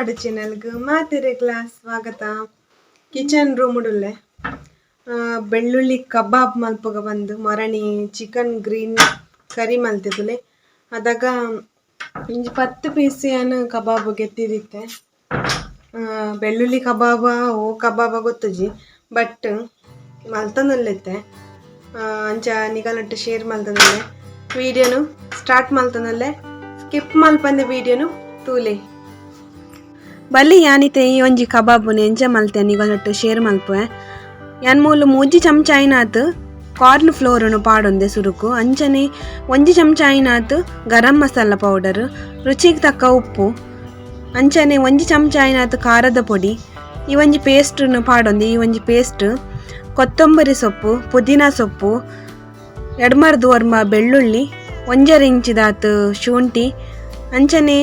ಮಾಡು ಚಾನೆಲ್ಗೆ ಮಾತಿರೆಗ್ಲ ಸ್ವಾಗತ. ಕಿಚನ್ ರೂಮ್ ಉಡುಲ್ಲೆ ಬೆಳ್ಳುಳ್ಳಿ ಕಬಾಬ್ ಮಲ್ಪಗ ಬಂದು ಮರಣಿ ಚಿಕನ್ ಗ್ರೀನ್ ಕರಿ ಮಲ್ತಿದ್ದುಲೆ ಅದಾಗ ಇಂಜಿ 10 ಪೀಸ್ ಏನು ಕಬಾಬ್ ಗೆತ್ತಿದಿತ್ತೆ. ಬೆಳ್ಳುಳ್ಳಿ ಕಬಾಬ ಓ ಕಬಾಬ ಗೊತ್ತುಜಿ ಬಟ್ ಮಲ್ತನಲ್ಲೈತೆ ಅಂಚ ನಿಗಲಟ್ಟು ಶೇರ್ ಮಲ್ತನಲ್ಲೇ ವಿಡಿಯೋನು ಸ್ಟಾರ್ಟ್ ಮಲ್ತನಲ್ಲೇ ಸ್ಕಿಪ್ ಮಲ್ಪಂದೆ ವಿಡಿಯೋನು ತೂಲೆ ಬಲ್ಲಿ ಯಾನಿತೆ ಈ ಒಂಜಿ ಕಬಾಬುನ ಎಂಜ ಮಲ್ತೆ ನಿಗಲಟ್ಟು ಶೇರ್ ಮಲ್ಪುವೆ ಯಾನ್ ಮೂಲು 3 ಚಮಚ ಆಯ್ನಾತ್ ಕಾರ್ನ್ ಫ್ಲೋರ್ನು ಪಾಡೊಂದೆ ಸುರುಕು ಅಂಚನೆ 1 ಚಮಚ ಆಯ್ನಾತ್ ಗರಂ ಮಸಾಲ ಪೌಡರ್ ರುಚಿಗೆ ತಕ್ಕ ಉಪ್ಪು ಅಂಚನೆ 1 ಚಮಚ ಆಯ್ನಾತ್ ಖಾರದ ಪೊಡಿ ಈ ಒಂಜಿ ಪೇಸ್ಟ್ನು ಪಾಡೊಂದೆ. ಈ ಒಂಜಿ ಪೇಸ್ಟ್ ಕೊತ್ತಂಬರಿ ಸೊಪ್ಪು ಪುದೀನಾ ಸೊಪ್ಪು ಎಡ್ಮರ್ದು ವರ್ಮ ಬೆಳ್ಳುಳ್ಳಿ 1 ಇಂಚಿದಾತ್ ಶುಂಠಿ ಅಂಚನೆ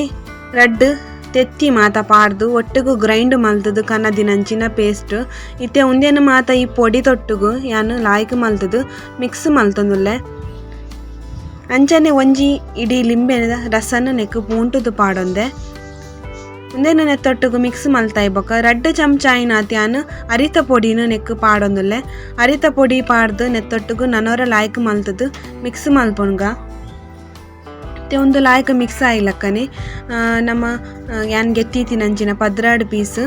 ರಡ್ಡ್ ತೆತ್ತಿ ಮಾತ ಪಾಡ್ದು ಒಟ್ಟಿಗೂ ಗ್ರೈಂಡ್ ಮಲ್ತದು ಕನ್ನದಿನಂಚಿನ ಪೇಸ್ಟ್ ಇತ್ತೆ ಉಂದೇನು ಮಾತ ಈ ಪೊಡಿ ತೊಟ್ಟುಗು ಯಾನು ಲಾಯ್ಕ್ ಮಲ್ತದು ಮಿಕ್ಸ್ ಮಲ್ತೊಂದುಲ್ಲೆ ಅಂಚನೆ ಒಂಜಿ ಇಡೀ ಲಿಂಬೆದ ರಸನ ನೆಕ್ಕು ಪೂಂಟುದು ಪಾಡೊಂದೆ ಉಂದೇನು ನೆತ್ತೊಟ್ಟುಗು ಮಿಕ್ಸ್ ಮಲ್ತಾ ಇಬ್ಬಕ 2 ಚಮಚ ಆಯ್ನಾತ್ ಯಾನು ಅರಿತ ಪೊಡಿನು ನೆಕ್ಕು ಪಾಡೊಂದುಲ್ಲೆ ಅರಿತ ಪೊಡಿ ಪಾಡ್ದು ನೆತ್ತೊಟ್ಟುಗು ನನೋರ ಲಾಯ್ಕ್ ಮಲ್ತದು ಮಿಕ್ಸ್ ಮಲ್ಪೊನ್ಗ ಒಂದು ಲಾಯ್ಕ ಮಿಕ್ಸ್ ಆಯ್ಲಕ್ಕನೆ ನಮ್ಮ ಯಾನ್ ಗೆತ್ತಿತ್ತಿನಂಚಿನ 12 ಪೀಸ್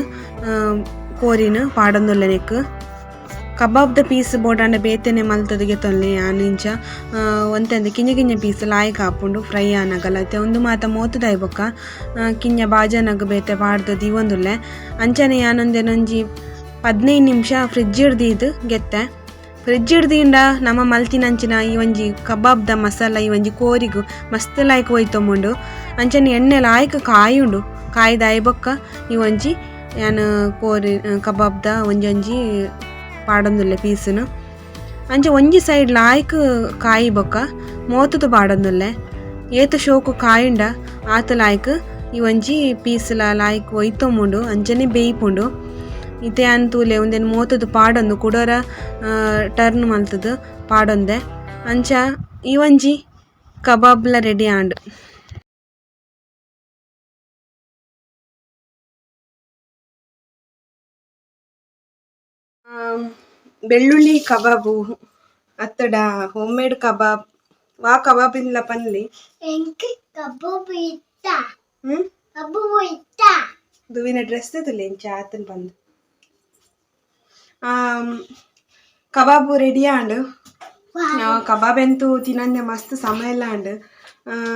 ಕೋರಿನ ಪಾಡೊಂದುಲ್ಲೆ ನೆಕ್ಕು ಕಬಾಬ್ದ ಪೀಸ್ ಬೋಡಾಂಡ ಬೇತೆನೆ ಮಲ್ತದ ಗೆತ್ತೊಲ್ಲೆ ಯಾನಿಂಚ ಒಂತೆಂದ ಕಿಂಜ ಪೀಸ್ ಲಾಯ್ಕ ಹಾಪುಂಡು ಫ್ರೈ ಆನಗಲತ್ತೆ ಒಂದು ಮಾತ ಮೋತುದಾಯ್ ಬೊಕ್ಕ ಕಿಂಜ ಬಾಜನಗ ಬೇತೆ ಪಾಡ್ದು ದಿವೊಂದುಲ್ಲೆ ಅಂಚನೆ ಯಾನೊಂದೆನೊಂಜಿ 15 ನಿಮಿಷ ಫ್ರಿಡ್ಜ್ ಹಿಡ್ದಿದ್ದು ಗೆತ್ತೆ ಫ್ರಿಡ್ಜ್ ಹಿಡ್ದಿಂದ ನಮ್ಮ ಮಲ್ತಿನಂಚಿನ ಈ ಒಂಜಿ ಕಬಾಬ್ದ ಮಸಾಲ ಈ ಒಂಜಿ ಕೋರಿಗು ಮಸ್ತ್ ಲಾಯ್ಕ್ ಹೋಯ್ತೊಂಬುಂಡು ಅಂಚನೆ ಎಣ್ಣೆ ಲಾಯ್ಕ್ ಕಾಯುಂಡು ಕಾಯ್ದಾಯ್ ಬೊಕ್ಕ ಈ ಒಂಜಿ ಯಾನು ಕೋರಿ ಕಬಾಬ್ದ ಒಂಜೊಂಜಿ ಪಾಡೊಂದುಲ್ಲೆ ಪೀಸ್ನು ಅಂಚೆ ಒಂಜಿ ಸೈಡ್ ಲಾಯ್ಕ್ ಕಾಯಿ ಬೊಕ್ಕ ಮೋತುದು ಪಾಡೊಂದುಲ್ಲೆ ಏತು ಶೋಕು ಕಾಯುಂಡ ಆತ ಲಾಯ್ಕ್ ಈ ಒಂಜಿ ಪೀಸ್ಲ ಲಾಯ್ಕ್ ಒಯ್ತೊಂಬುಂಡು ಅಂಚನೆ ಬೇಯ್ಪುಂಡು ಇತ್ತೆ ಅಂತೂಲೆ ಒಂದೇನು ಮೋತದು ಪಾಡೊಂದು ಕುಡೋರ ಟರ್ನ್ ಮಲ್ತದು ಪಾಡೊಂದೆ ಅಂಚ ಈ ಒಂಜಿ ಕಬಾಬ್ಲ ರೆಡಿ ಆಂಡ್ ಬೆಳ್ಳುಳ್ಳಿ ಕಬಾಬು ಅತ್ತಡ ಹೋಮ್ ಮೇಡ್ ಕಬಾಬ್ ವಾ ಕಬಾಬಿನ್ಲ ಪನ್ಲಿ ದುವಿನ ಡ್ರೆಸ್ ತುಲೆ ಇಂಚ ಆತನ್ ಬಂದು ಕಬಾಬು ರೆಡಿ ಆಂಡ್ ಕಬಾಬ್ ಎಂತೂ ತಿನ್ನಂದೆ ಮಸ್ತ್ ಸಮಯ ಇಲ್ಲ ಆಂಡ್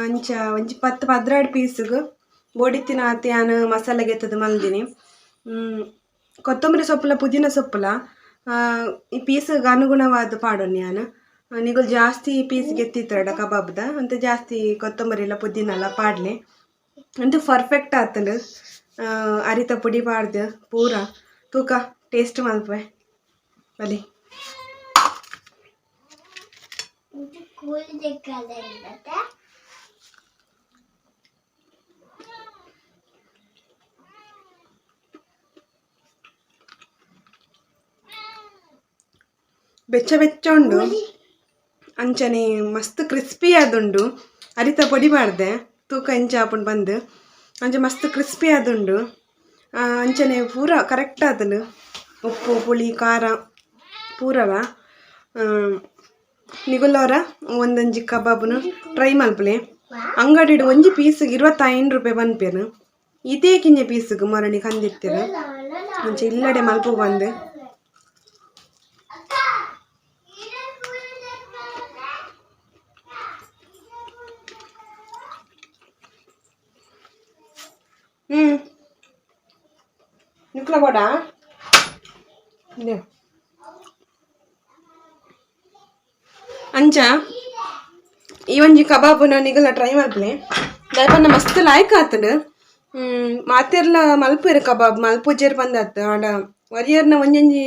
ಅಂಚ ಒಂಜಿ 10-12 ಪೀಸ್ಗ್ ಬೋಡಿತ್ತಿನ ಆತಿಯಾನು ಮಸಾಲೆ ಗೆತ್ತದು ಮಲ್ದಿನಿ ಕೊತ್ತಂಬರಿ ಸೊಪ್ಪುಲ ಪುದೀನ ಸೊಪ್ಪುಲ ಈ ಪೀಸ್ಗೆ ಅನುಗುಣವಾದ ಪಾಡೊನ್ನಿ ನಾನು ನಿಗುಲು ಜಾಸ್ತಿ ಪೀಸ್ ಗೆತ್ತಿತ್ತಡ ಕಬಾಬ್ದ ಅಂತ ಜಾಸ್ತಿ ಕೊತ್ತಂಬರಿ ಎಲ್ಲ ಪುದೀನ ಎಲ್ಲ ಪಾಡ್ಲಿ ಅಂತೂ ಪರ್ಫೆಕ್ಟ್ ಆತಂಡು ಅರಿತ ಪುಡಿ ಪಾಡ್ದು ಪೂರ ತೂಕ ಟೇಸ್ಟ್ ಮಲ್ಪೆ ಬಲಿ ಬೆಚ್ಚ ಬೆಚ್ಚ ಉಂಡು ಅಂಚನೆ ಮಸ್ತ್ ಕ್ರಿಸ್ಪಿ ಆದುಂಡು ಅರಿತ ಪೊಡಿ ಪಾಡ್ದೆ ತೂಕ ಇಂಚ ಹಾಪುಂಡು ಬಂದು ಅಂಚೆ ಮಸ್ತ್ ಕ್ರಿಸ್ಪಿ ಆದುಂಡು ಅಂಚನೆ ಪೂರ ಕರೆಕ್ಟ್ ಆತಂಡು ಉಪ್ಪು ಪುಳಿ ಖಾರ ಪೂರವ ನಿಗುಲವರ ಒಂದೊಂಜಿ ಕಬಾಬ್ನು ಟ್ರೈ ಮಲ್ಪಲೆ ಅಂಗಡಿಡು ಒಂಜಿ ಪೀಸ್ಗೆ 25 ರೂಪಾಯಿ ಪನ್ಪೇರು ಇದೇ ಕಿಂಜ ಪೀಸ್ಗೆ ಮರಣಿ ಕಂದಿತ್ತೇರು ಅಂಚೆ ಇಲ್ಲಡೆ ಮಲ್ಪ ಬಂದು ನಿಕ್ಲ ಬೋಡ ಅಂಚ ಈ ಒಂಜಿ ಕಬಾಬುನ ನಿಗಲ ಟ್ರೈ ಮಲ್ಪಲೆ ದಯಪಂಡ ಮಸ್ತ್ ಲಾಯ್ಕ್ ಆತಡು ಮಾತೆರ್ಲ ಮಲ್ಪೇರು ಕಬಾಬ್ ಮಲ್ಪುಜೇರು ಬಂದಾತು ಆಡ ಒರಿಯರ್ನ ಒಂಜೊಂಜಿ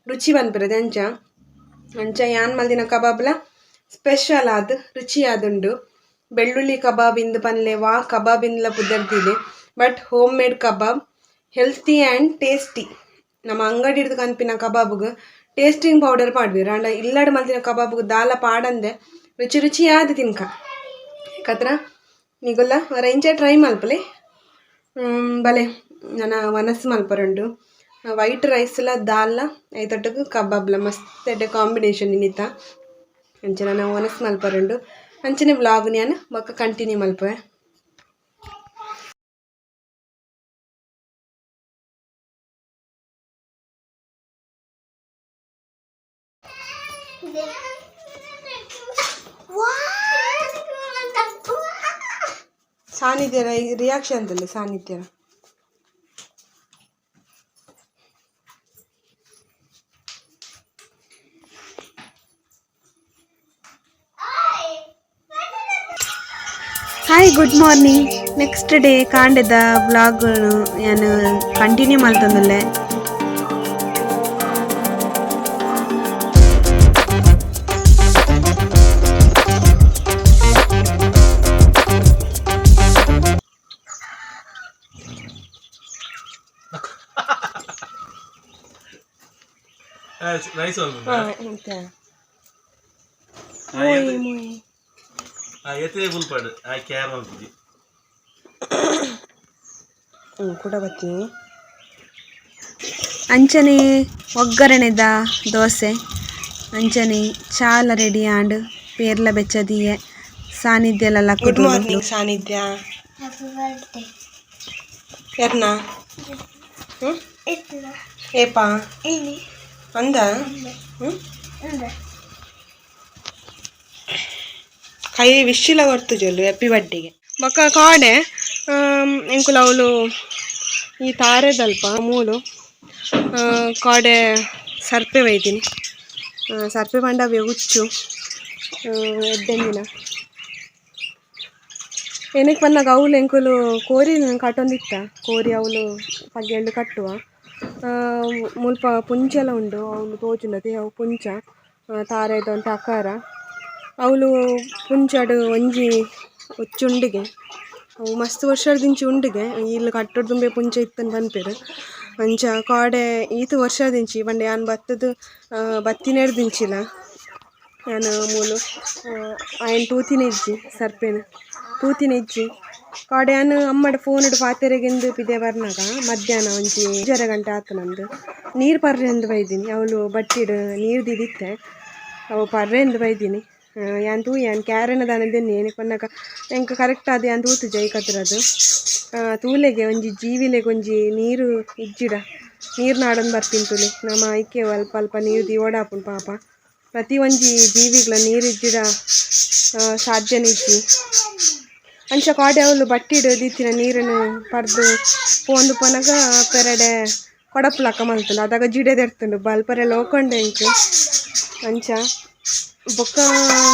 ರುಚಿ ಬಂದ್ಬಿರದೆ ಅಂಚ ಯಾನ್ ಮಲ್ದಿನ ಕಬಾಬ್ಲ ಸ್ಪೆಷಲ್ ಆದ್ ರುಚಿ ಆದುಂಡು ಬೆಳ್ಳುಳ್ಳಿ ಕಬಾಬ್ ಇಂದು ಪನ್ಲೆ ವಾ ಕಬಾಬಿಂದ್ಲ ಪುದರ್ದಿದೆ but home made kebab healthy and tasty ನಮ್ಮ ಅಂಗಡಿ ಹಿಡ್ದು ಕನ್ಪಿನ ಕಬಾಬ್ಗೆ ಟೇಸ್ಟಿಂಗ್ ಪೌಡರ್ ಪಾಡ್ಬೇರು ಅಂಡ ಇಲ್ಲಡೆ ಮಲ್ತಿನ ಕಬಾಬ್ಗೆ ದಾಲ ಪಾಡಂದೆ ರುಚಿ ಆದ ತಿನ್ಕ ಯಾಕತ್ರ ನಿಗುಲ್ಲ ರೇಂಜ ಟ್ರೈ ಮಲ್ಪಲೆ ಬಲೆ ನನ್ನ ಮನಸ್ಸು ಮಲ್ಪರುಂಡು ವೈಟ್ ರೈಸ್ಲ ದಾಲ್ನ ಐತೊಟ್ಟುಗು ಕಬಾಬ್ಲ ಮಸ್ತ್ ಎಡ್ಡೆ ಕಾಂಬಿನೇಷನ್ ಇನ್ನಿತ ಅಂಚೆ ನಾನು ಮನಸ್ಸು ಮಲ್ಪರುಂಡು ಅಂಚನೆ ವ್ಲಾಗ್ ನಾನು ಬೊಕ್ಕ ಕಂಟಿನ್ಯೂ ಮಲ್ಪುವೆ. ಸಾನ್ನಿಧ್ಯರ ರಿಯಾಕ್ಷನ್ ಅಂತಲ್ಲ ಸಾನ್ನಿಧ್ಯರ hi good morning. Next day ಕಾಂಡೆದ ವ್ಲಾಗ್ ನಾನು ಕಂಟಿನ್ಯೂ ಮಾಡ್ತಂದಲ್ಲೇ. ಕೂಡ ಬರ್ತೀನಿ. ಅಂಚನೆ ಒಗ್ಗರಣೆದ ದೋಸೆ ಅಂಚನೆ ಚಾಲ ರೆಡಿ ಆಂಡ್ ಪೇರ್ಲ ಬೆಚ್ಚದಿಯೆ ಸಾನ್ನಿಧ್ಯಲೆಲ್ಲ. Good morning Sannidhya. ಯಾರನ್ನ ಏಪಾ ಅಂದ ಕೈ ವಿಶ್ಚಿಲ ಕೊಡ್ತು ಜೊಲ್ಲು ಹ್ಯಾಪಿ ಬರ್ಡೇಗೆ ಬೊಕ್ಕ ಕಾಡೆ ಎಂಕುಲ ಅವಳು ಈ ತಾರೆದಲ್ಪ ಮೂಲು ಕಾಡೆ ಸರ್ಪೆ ಒಯ್ದೀನಿ. ಸರ್ಪೆ ಬಂಡವ್ಯ ಹುಚ್ಚು ಎಡ್ಡೆಂದಿನ ಏನಕ್ಕೆ ಬಂದಾಗ ಅವಳು ಎಂಕುಲು ಕೋರಿ ಕಟ್ಟೊಂದಿತ್ತ ಕೋರಿ ಅವಳು ಪಗ್ಗೆಂಡು ಕಟ್ಟುವ ಮುಲ್ಪ ಪುಂಚೆಲ್ಲ ಉಂಡು ಅವಳು ತೋಜುಂಡತೆ ಅವು ಪುಂಚ ತಾರೆದ ಅಂತ ಅಕಾರ ಅವಳು ಪುಂಚಡು ಒಂಜಿ ಉಚ್ಚುಂಡಿಗೆ ಅವು ಮಸ್ತ್ ವರ್ಷದಿಂಚಿ ಉಂಡಿಗೆ ಇಲ್ಲಿ ಕಟ್ಟೋಡು ತುಂಬೆ ಪುಂಚ ಇತ್ತಂದು ಬಂದ್ಪೇರು ಅಂಚ ಕಾಡೆ ಈತು ವರ್ಷದಿಂಚಿ ಬಂಡೆ ಯಾನ್ ಬತ್ತದು ಬತ್ತಿನೆಡ್ದಿಂಚಿಲ್ಲ ನಾನು ಮೂಲು ಆಯನ್ ತೂತಿನ ಇಜ್ಜಿ ಸರ್ಪೇನ ತೂತಿನ ಇಜ್ಜಿ ಕಾಡೆ ನಾನು ಅಮ್ಮಡ ಫೋನ್ ಪಾತೆರೆಗೆಂದು ಪಿದೆ ಬರ್ನಾಗ ಮಧ್ಯಾಹ್ನ ಒಂಜಿ 5:30 ಗಂಟೆ ಆತು ನಂದು ನೀರು ಪರ್ರೆ ಎಂದು ಬೈದೀನಿ. ಅವಳು ಬಟ್ಟಿಡು ನೀರು ದಿದಿತ್ತೆ ಅವು ಪರ್ರೆ ಎಂದು ಬೈದೀನಿ. ಯಾನ್ ತೂ ಯಾನ್ ಕ್ಯಾರೆನ ದಾನದೇನಿ ಏನಕ್ಕೆ ಬಂದಾಗ ಎಂಕ ಕರೆಕ್ಟ್ ಆದ ಯಾನ್ ತೂತು ಜೈ ಕತ್ರದು ತೂಲೆಗೆ ಒಂಜಿ ಜೀವಿಲೆಗೆ ಒಂಜಿ ನೀರು ಇಜ್ಜಿಡ ನೀರು ನಾಡೊಂದು ಬರ್ತಿಂತುಲೆ ನಮ್ಮ ಐಕೆ ಅಲ್ಪ ಅಲ್ಪ ನೀರು ದಿ ಓಡಾಪುಂಡು ಪಾಪ ಪ್ರತಿ ಒಂಜಿ ಜೀವಿಗಳ ನೀರು ಇಜ್ಜಿಡ ಸಾಧ್ಯನ ಇಜ್ಜಿ ಅಂಚ ಕಾಡೆ ಅವಳು ಬಟ್ಟಿಡು ದೀತಿನ ನೀರನ್ನು ಪರ್ದು ಪೋಂದು ಪನಗ ಪೆರಡೆ ಕೊಡಪುಲಕ್ಕ ಮಲ್ತುಂಡು ಅದಾಗ ಜಿಡೆದೆರ್ತುಂಡು ಬಲ್ಪರೆಲ್ಲ ಹೋಕೊಂಡೆ ಇಂಕು ಅಂಚ ಬೊಕ್ಕ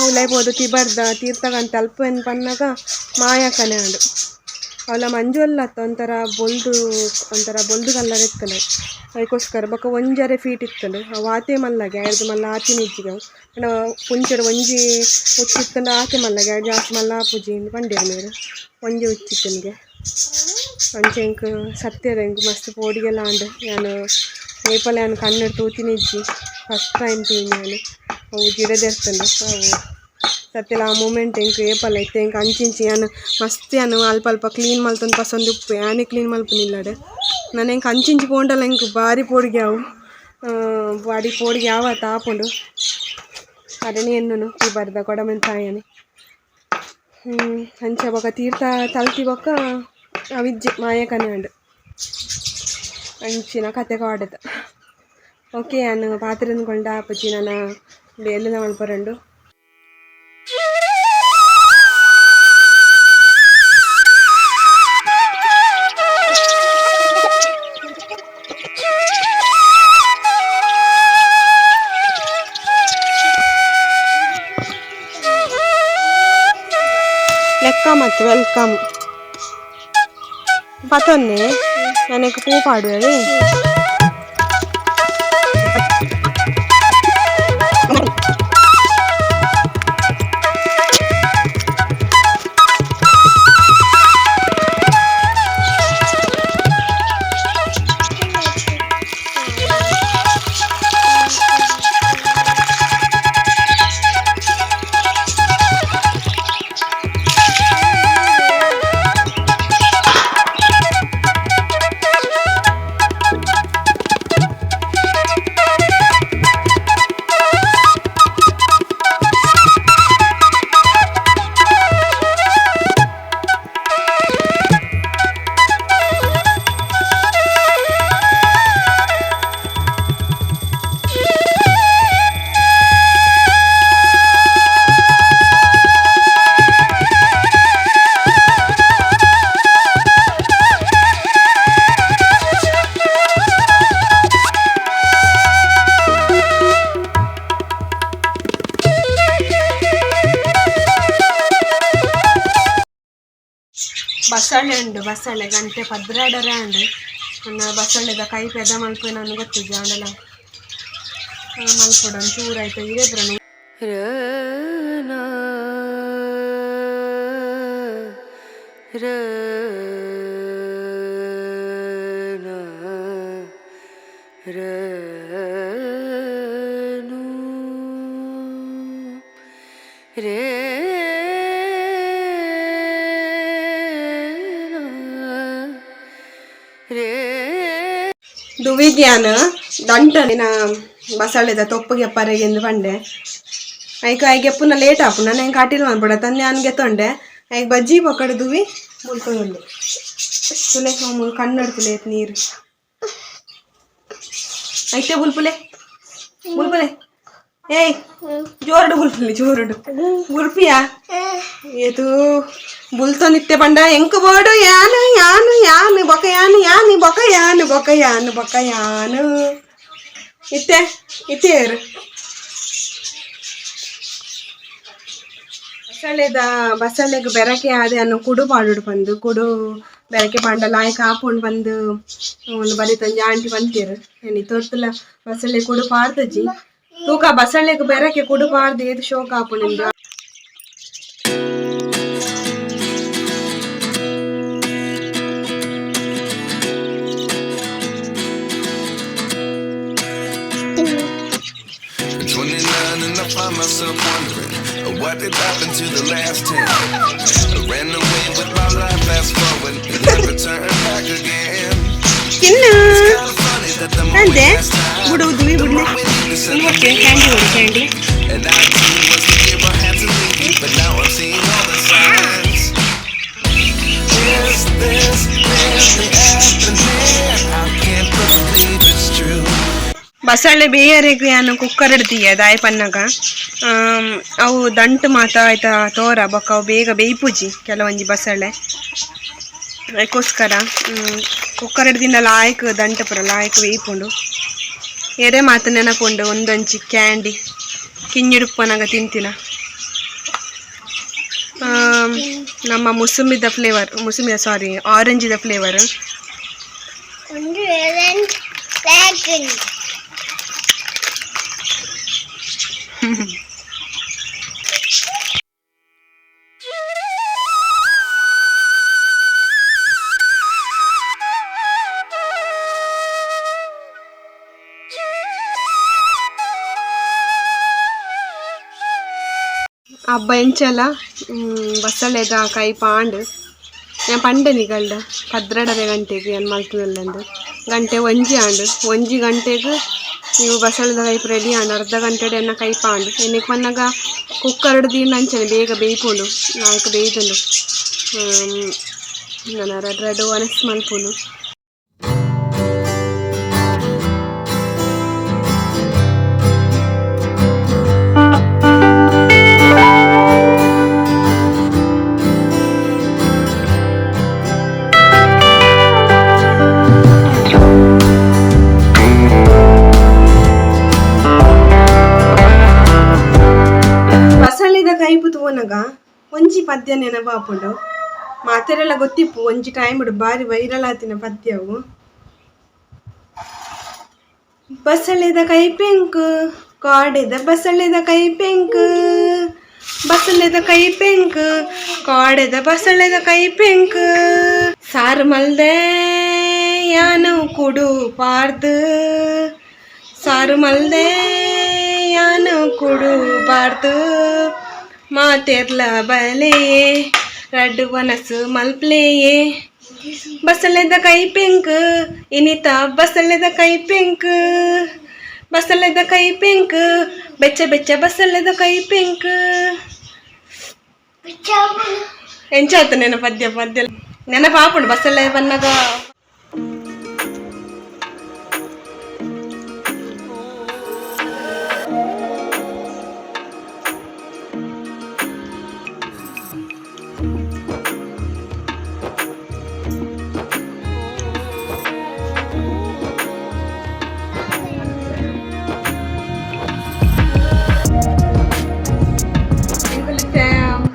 ಉಲೈಬೋದು ತಿಬರ್ದ ತೀರ್ಥಗಂತ ಅಲ್ಪೆನ್ ಪನ್ನಾಗ ಮಾಯಕನೆ ಆಂಡು ಅವಳ ಮಂಜು ಅಲ್ಲತ್ತ ಒಂಥರ ಬೊಲ್ದು ಕಲ್ಲರ್ ಇತ್ತಲೆ ಅದಕ್ಕೋಸ್ಕರ ಬೊಕ್ಕ ಒಂಜರೆ ಫೀಟ್ ಇತ್ತಂಡು ಅವು ಆತೆ ಮಲ್ಲಗೆ ಎರಡು ಮಲ್ಲ ಆತಿನ ಇಜ್ಜಿಗೆ ಪುಂಚಡು ಒಂಜಿ ಹುಚ್ಚಿತ್ತಂಡು ಆತೆ ಮಲ್ಲಗೆ ಎರಡು ಜಾಸ್ತಿ ಮಲ್ಲ ಆಪುಜಿ ಪಂಡೇರು ನೀರು ಒಂಜಿ ಹುಚ್ಚಿತ್ತನಿಗೆ ಅಂಚೆ ಇಂಕ್ ಸತ್ಯದ ಇಂಕ್ ಮಸ್ತ್ ಪೋಡಿಗೆಲ್ಲ ಆಂಡು ನಾನು ಏಪಲ ನಾನು ಕನ್ನಡ ತೂತಿನ ಇಜ್ಜಿ ಫಸ್ಟ್ ಟೈಮ್ ತೂನಿ ನಾನು ಅವು ಗಿಡದೆರ್ತಂಡು ಅವು ಸತ್ಯಲ ಆ ಮೂಮೆಂಟ್ ಎಂಕ್ ಏಪಲ ಇತ್ತೆ ಎಂಕ್ ಅಂಚಿಂಚಿ ನಾನು ಮಸ್ತ್ ನಾನು ಅಲ್ಪ ಅಲ್ಪ ಕ್ಲೀನ್ ಮಲ್ತೊಂದು ಪಸೊಂದು ಉಪ್ಪು ಯಾನೇ ಕ್ಲೀನ್ ಮಲ್ಪನಿಲ್ಲಡೆ ನಾನು ಎಂಕ್ ಅಂಚಿಂಚಿ ಪೋಂಡಲ್ಲ ಎಂಕ್ ಭಾರಿ ಪೋಡಿಗೆ ಅವು ಬಾಡಿ ಪೋಡಿಗೆ ಯಾವ ತಾಪುಂಡು ಅಡನಿ ಎನ್ನು ಈ ಬರ್ದ ಕೊಡಮನ್ ತಾಯನೆ ಅಂಚ ಬೊಕ ತೀರ್ಥ ತಲ್ತಿ ಬೊಕ್ಕ ಅವಿಜ್ಜೆ ಮಾಯಕನೆ ಉಂಡು ಅಂಚಿನ ಕತೆ ಕಾಡದ. ಓಕೆ ನಾನು ಪಾತ್ರೆ ಅಂದ್ಕೊಂಡ ಆಪುಜಿ ನಾನು ಬೇಲಿನ ಮಲ್ಪರಂಡು ಲೆಕ್ಕ ಮತ್ತು ವೆಲ್ಕಮ್ ಪತೊನ್ನೆ ನನಗೆ ಪೂ ಪಾಡುವೆ ಬಸಳೆ ಉಂಡು ಬಸಳೆ ಗಂಟೆ ಪದ್ರಾಡರೆ ಉಂಡು ನನ್ನ ಬಸಳೆದ ಕೈ ಪೆದ ಮಲ್ಪೆ ನಾನು ಗೊತ್ತಿದ್ದೆ ಅವಳೆಲ್ಲ ಮಲ್ಪೊಡ ಚೂರ ಆಯ್ತು ಇರೇ ಬರೋಣ ದುವಿಗ್ಯಾನ ದಂಟನ ಬಸಳೆದ ತೊಪ್ಪಗೆ ಪರೆಗೆಂದು ಬಂಡೆ ಐಕ ಐಗೆ ಪುನಃ ಲೇಟ್ ಆಪು ನಾನು ಹೆಂಗೆ ಕಾಟಿಲ್ ಮಾಡ್ಬಿಡ ತಂದೆ ಅವನಿಗೆ ತೊಂಡೆ ಐಗ ಬಜ್ಜಿ ಪಕ್ಕಡ ದುವಿ ಮುಲ್ಕೊಂಡು ತುಲೆ ಮುಲ್ ಕಣ್ಣಡ್ತುಲೆ ನೀರು ಐತೆ ಬುಲ್ಪುಲೆ ಬುಲ್ಪುಲೆ ಏಯ್ ಜೋರಡು ಬುಲ್ಪುಲೆ ಜೋರಡು ಬುಲ್ಪಿಯಾ ಏತು ಬುಲ್ತೋ ನಿತ್ಯ ಬಂಡ ಎಂಕ ಬೋಡು ಯಾನು ಯಾನು ಯಾನು ಬೊಕ ಯಾನು ಯಾನು ಬೊಕ ಯಾನು ಬೊಕ ಯಾನು ಬೊಕ ಯಾನು ಇತ್ತೆ ಇತ್ತೇರು ಬಸಳೆಗೆ ಬೆರಕೆ ಆದೆ ಅನ್ನೋ ಕುಡು ಪಾಡುಡು ಬಂದು ಕುಡು ಬೆರಕೆ ಪಾಂಡ ಲಾಯ್ಕ ಹಾಕೊಂಡು ಬಂದು ಒಂದು ಬರೀ ತಂಜೆ ಆಂಟಿ ಬಂತೀರು ಏನಿ ತೊತ್ತಲ ಬಸಳೆ ಕುಡು ಪಾಡ್ದಜ್ಜಿ ತೂಕ ಬಸಳೆಗೆ ಬೆರಕೆ ಕುಡು ಪಾಡ್ದು ಏದು ಶೋಕ ಹಾಪುಂಡು Find myself wondering what did happen to the last 10. I ran away with my life, fast forward, and never turn back again. It's kind of funny that the more we last time, the more we need to celebrate. And I too was the year I had to leave, but now I'm seeing all the signs. Is this really happening? I can't believe it's true. ಬಸಳೆ ಬೇಯರೆಗೆ ನಾನು cooker ಇಡ್ತೀಯ ದಾಯಿ ಪನ್ನಗ ಅವು ದಂಟು ಮಾತ ಆಯ್ತಾ ತೋರ ಬೊಕ್ಕ ಅವು ಬೇಗ ಬೇಯ್ಪುಜಿ ಕೆಲವೊಂಜಿ ಬಸಳೆ ಅದಕ್ಕೋಸ್ಕರ ಕುಕ್ಕರ್ ಹಿಡ್ದಿಂದ ಲಾಯ್ಕ್ ದಂಟು ಪುರ ಲಾಯ್ಕ್ ಬೇಯ್ಪುಂಡು ಎರೆ ಮಾತು ನೆನಪುಂಡು ಒಂದೊಂಚಿ ಕ್ಯಾಂಡಿ ಕಿಂಜಿಡುಪ್ಪನಾಗ ತಿಂತಿನ ನಮ್ಮ ಆರೆಂಜಿದ ಫ್ಲೇವರ್ ಹಬ್ಬ ಎಂಚಲ ಬಸಳೆದ ಕೈ ಪಾಂಡು ഞാൻ പണ്ട് നികളുടെ 12:30 ಗಂಟೆಗೆ ಏನು ಮಲ್ತದಲ್ಲಂದು ಗಂಟೆ ಒಂಜಿ ಗಂಟೆಗೆ ನೀವು ಬಸಳೆದ ಕೈ ರೆಡಿ ಆಂಡು ಅರ್ಧ ಗಂಟೆ ಎನ್ನ ಕೈ ಪಾಂಡು ಎನ್ನಕ್ಕೆ ಮನ್ನಾಗ ಕುಕ್ಕರ್ ಹಿಡ್ದು ಅಂಚನೆ ಬೇಗ ಬೇಯ್ಪುಂಡು ನಾಲ್ಕು ಬೇಯ್ದುಂಡು ನಾನು ರೆಡ್ ಅನಸ್ ಮಲ್ಪುಂಡು ಒಂಜಿ ಪದ್ಯ ನೆನಪಾಪುಂಡು ಮಾತೆರೆಲ್ಲ ಗೊತ್ತಿಪ್ಪು ಒಂಜಿ ಟೈಮ್ ಬಾರಿ ವೈರಲ್ ಆತಿನ ಪದ್ಯವು ಬಸಳೆದ ಕೈ ಪೆಂಕು ಕಾಡೆದ ಬಸಳೆದ ಕೈ ಪೆಂಕು ಬಸಳೆದ ಕೈ ಪೆಂಕು ಕಾಡೆದ ಬಸಳೆದ ಕೈ ಪೆಂಕು ಸಾರು ಮಲ್ದೆ ಯಾನು ಕುಡು ಪಾರ್ದು ಸಾರು ಮಲ್ದೆ ಯಾನು ಕುಡು ಪಾರ್ದು ಮಾತೆರ್ಲ ಬಲೆಯೇ ರಡ್ಡು ವನಸು ಮಲ್ಪ್ಲೆಯೇ ಬಸಳೆದ ಕೈ ಪೆಂಕ್ ಇನಿತ ಬಸಳೆದ ಕೈ ಪೆಂಕ್ ಬಸಳೆದ ಕೈ ಪೆಂಕ್ ಬೆಚ್ಚ ಬೆಚ್ಚ ಬಸಳೆದ ಕೈ ಪೆಂಕ್ ಎಂಚಾತ ನೆನ ಪದ್ಯ ನೆನಪಾಪುಂಡು ಬಸಳೆ ಬನ್ನಗ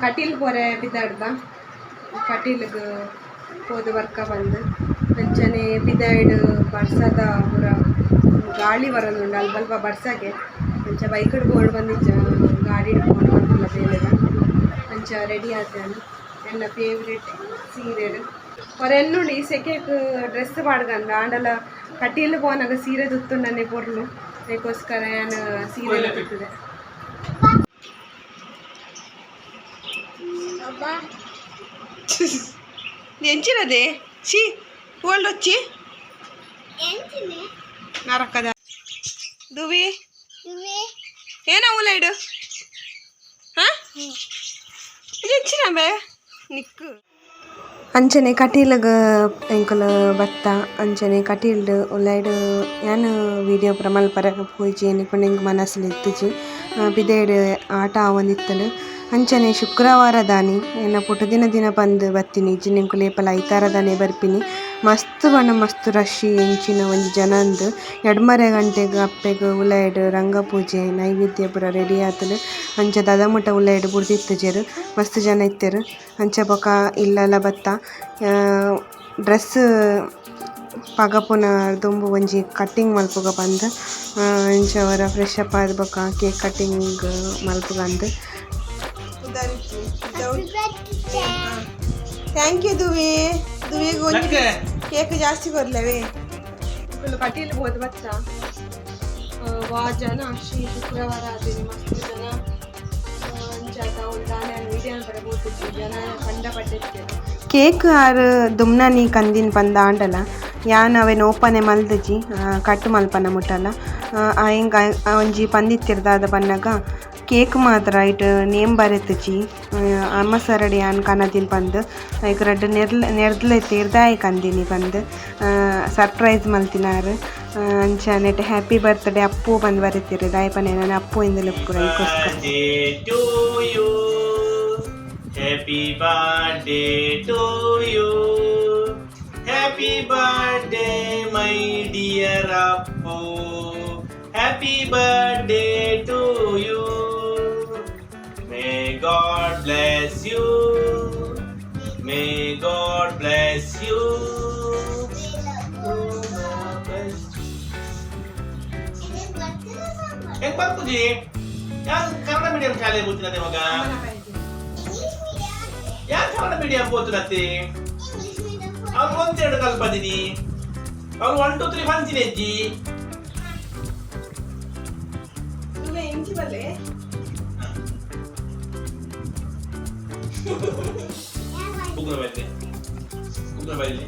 ಕಟೀಲ್ ಪೊರೆ ಬಿದ್ದಾಡ್ದ ಕಟೀಲ್ಗೆ ಹೋದ ವರ್ಕ ಬಂದು ಅಂಚನೆ ಬಿದಾಯ್ಡ್ ಬರ್ಸದ ಪೂರ ಗಾಳಿ ಬರೋದುಂಡು ಅಲ್ಲಿ ಸ್ವಲ್ಪ ಬರ್ಸಾಗೆ ಅಂಚ ಬೈಕಡ್ ಬೋರ್ಡ್ ಬಂದಿಜ್ಜ ಗಾಡಿ ಹಿಡ್ಕೊಂಡು ಬಂದಿಲ್ಲ ಬೇಲೆದ ಅಂಚ ರೆಡಿ ಆತೇನು ಎನ್ನ ಫೇವ್ರೆಟ್ ಸೀರೆಡು ಹೊರೆನ್ನುಂಡು ಈ ಸೆಕೆಗೆ ಡ್ರೆಸ್ ಪಾಡ್ಗಂದ ಆಂಡಲ ಕಟೀಲು ಪೋನಾಗ ಸೀರೆ ತುತ್ತು ನನ್ನೆ ಪೊರ್ಲು ಅದಕ್ಕೋಸ್ಕರ ನಾನು ಸೀರೆ ತುತ್ತದೆ ಎಂಚಿನದೆ ಸಿ ಓಲ್ಡ್ వచ్చి ನರಕದ ದುವಿ ಏನ ಉಲೈಡು ಹಾ ಇದು ಹೆಚ್ಚಿನ ಬೇ ನಿಕ್ಕು ಅಂಚನೆ ಕಟೀಲ್ಗ ಎಂಕಲ್ ಬತ್ತ ಅಂಚನೆ ಕಟೀಲ್ಡ್ ಉಲೈಡ್ ಯಾನ್ ವಿಡಿಯೋ ಪ್ರಮಲ್ಪರ ಪೋಯ್ಚಿ ಎನ್ನಿಕೊಂಡು ಹೆಂಗೆ ಮನಸ್ಸಲ್ಲಿ ಇತ್ತುಜಿ ಬಿದೇಡ್ ಆಟ ಆವೊಂದಿತ್ತಲು ಅಂಚನೆ ಶುಕ್ರವಾರ ದಾನಿ ಎನ್ನ ಪುಟ್ಟು ದಿನ ಬಂದು ಬತ್ತೀನಿ ಇಜ್ಜಿನೆಂಕು ಲೇಪಲ ಐತಾರದಾನೆ ಬರ್ಪಿನಿ ಮಸ್ತ್ ಬಣ್ಣ ಮಸ್ತ್ ರಶ್ ಎಂಚಿನ ಒಂಜಿ ಜನ ಅಂದು 2:30 ಗಂಟೆಗೆ ಅಪ್ಪೆಗೆ ಉಲಾಯ್ಡ್ ರಂಗ ಪೂಜೆ ನೈವೇದ್ಯ ಪೂರ ರೆಡಿ ಆತಲು ಅಂಚ ದದಮುಟ ಉಲಾಯ್ಡ್ ಬುಡ್ದಿತ್ತುಜೆರು ಮಸ್ತ್ ಜನ ಇತ್ತೆರು ಅಂಚ ಬೊಕ ಇಲ್ಲಲ ಬತ್ತ ಡ್ರೆಸ್ ಪಗಪುನ ದುಂಬು ಒಂಜಿ ಕಟ್ಟಿಂಗ್ ಮಲ್ಪುಗ ಬಂದು ಅಂಚ ಅವರ ಫ್ರೆಶ್ ಅಪ್ ಆದ ಬೊಕ ಕೇಕ್ ಕಟ್ಟಿಂಗ್ ಮಲ್ಪುಗ ಅಂದು ಥ್ಯಾಂಕ್ ಯು ದುವಿ ದುವಿಗೆ ಕೇಕ್ ಜಾಸ್ತಿ ಕೊರ್ಲವೇ ಕಟೀಲ್ ಬೋದು ಬಚ್ಚ ವಾ ಜನ ಶ್ರೀ ಶುಕ್ರವಾರ ಆದಿನ ಮಸ್ತ್ ಜನ ಅಂಚಾತ ಉಲ್ಟಾನೆ ವೀಡಿಯೋ ಬರಬಹುದು ಜನ ಕಂಡಪಟ್ಟಿತ್ತು ಕೇಕ್ ಆರು ದುಮ್ನಾನಿ ಕಂದಿನ ಪಂದ ಆಂಡಲ ಯಾನ್ ಅವೇನು ಓಪನೆ ಮಲ್ದಜಿ ಕಟ್ಟು ಮಲ್ಪನ ಮುಟ್ಟಲ್ಲ ಹಿಂಗೆ ಒಂಜಿ ಪಂದಿತ್ತಿರ್ದಾದ ಪನ್ನಗ ಕೇಕ್ ಮಾತ್ರ ಐಟ್ ನೇಮ್ ಬರೆತಜಿ ಅಮ್ಮ ಸರಡಿ ಯಾನ್ ಕನದಿನ ಪಂದು ಐಕ್ ರಡ್ಡ್ ನೆರ್ದ್ಲೆ ತೀರ್ದಾಯಿ ಕಂದಿನಿ ಪಂದು ಸರ್ಪ್ರೈಸ್ ಮಲ್ತಿನಾರು ಅಂಚ ನೆಟ್ ಹ್ಯಾಪಿ ಬರ್ತ್ಡೇ ಅಪ್ಪು ಬಂದು ಬರೀತೀರಿ ದಾಯಿ ಪನೆ ನಾನು ಅಪ್ಪು ಇಂದಲೇ ಪೂರ ಇದಕ್ಕೋಸ್ಕರ Happy birthday to you. Happy birthday, my dear Appu. Happy birthday to you. May God bless you. May God bless you. Ek barku ji. Yang karena medium chale buti nate maga. ಯಾಕೆ Kannada medium ಹೋಗ್ತುನತ್ತೆ ಅವ್ನು 1-2 ಕಲ್ಪದಿನಿ ಅವ್ನು 1 2 3 ಬಂದಿನಿ ಅಜ್ಜಿ ಎಂಚಿ ಬಲ್ಲೆ ಕುಗ್ನ ಬಲ್ಲಿ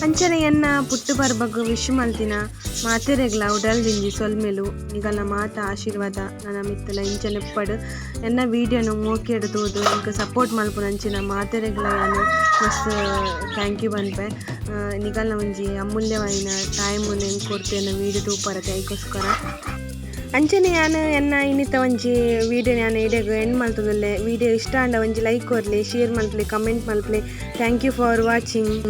ಅಂಚನೆ ಎನ್ನ ಪುಟ್ಟು ಬರ್ಬಗ್ wish ಮಲ್ತಿನ ಮಾತೆರೆಗ್ಲ ಉಡಲ್ ದಿಂಜಿ ಸೊಲ್ಮೆಲು ನಿಗಲ ಮಾತ ಆಶೀರ್ವಾದ ನನ್ನ ಮಿತ್ತಲ ಇಂಚನೆ ಪಡು ಎನ್ನ ವೀಡಿಯೋನು ಮೋಕೆಡ್ ತೋದು ಇಂಕ ಸಪೋರ್ಟ್ ಮಲ್ಪುನ ಅಂಚಿನ ಮಾತೆರೆಗ್ಲ ಯಾನು ಮಸ್ತ್ ಥ್ಯಾಂಕ್ ಯು ಬಂದ್ಪೆ ನಿಗಲ್ನ ಒಂಜಿ ಅಮೂಲ್ಯವಾಯಿನ ಟೈಮ್ ನೆಂಗೆ ಕೊಡ್ತು ಎನ್ನ ವೀಡಿಯೋ ತೂಪರತೆ ಅದಕ್ಕೋಸ್ಕರ ಅಂಚನೆ ನಾನು ಎನ್ನ ಇನ್ನಿತ ಒಂಜಿ ವೀಡಿಯೋ ನಾನು ಇಡೆಗು ಎಂಡ್ ಮಲ್ತದಲ್ಲೇ ವೀಡಿಯೋ ಇಷ್ಟ ಅಂಡ ಒಂಜಿ ಲೈಕ್ ಕೊರ್ಲಿ ಶೇರ್ ಮಲ್ಪಲಿ ಕಮೆಂಟ್ ಮಲ್ಪಲಿ ಥ್ಯಾಂಕ್ ಯು ಫಾರ್ ವಾಚಿಂಗ್.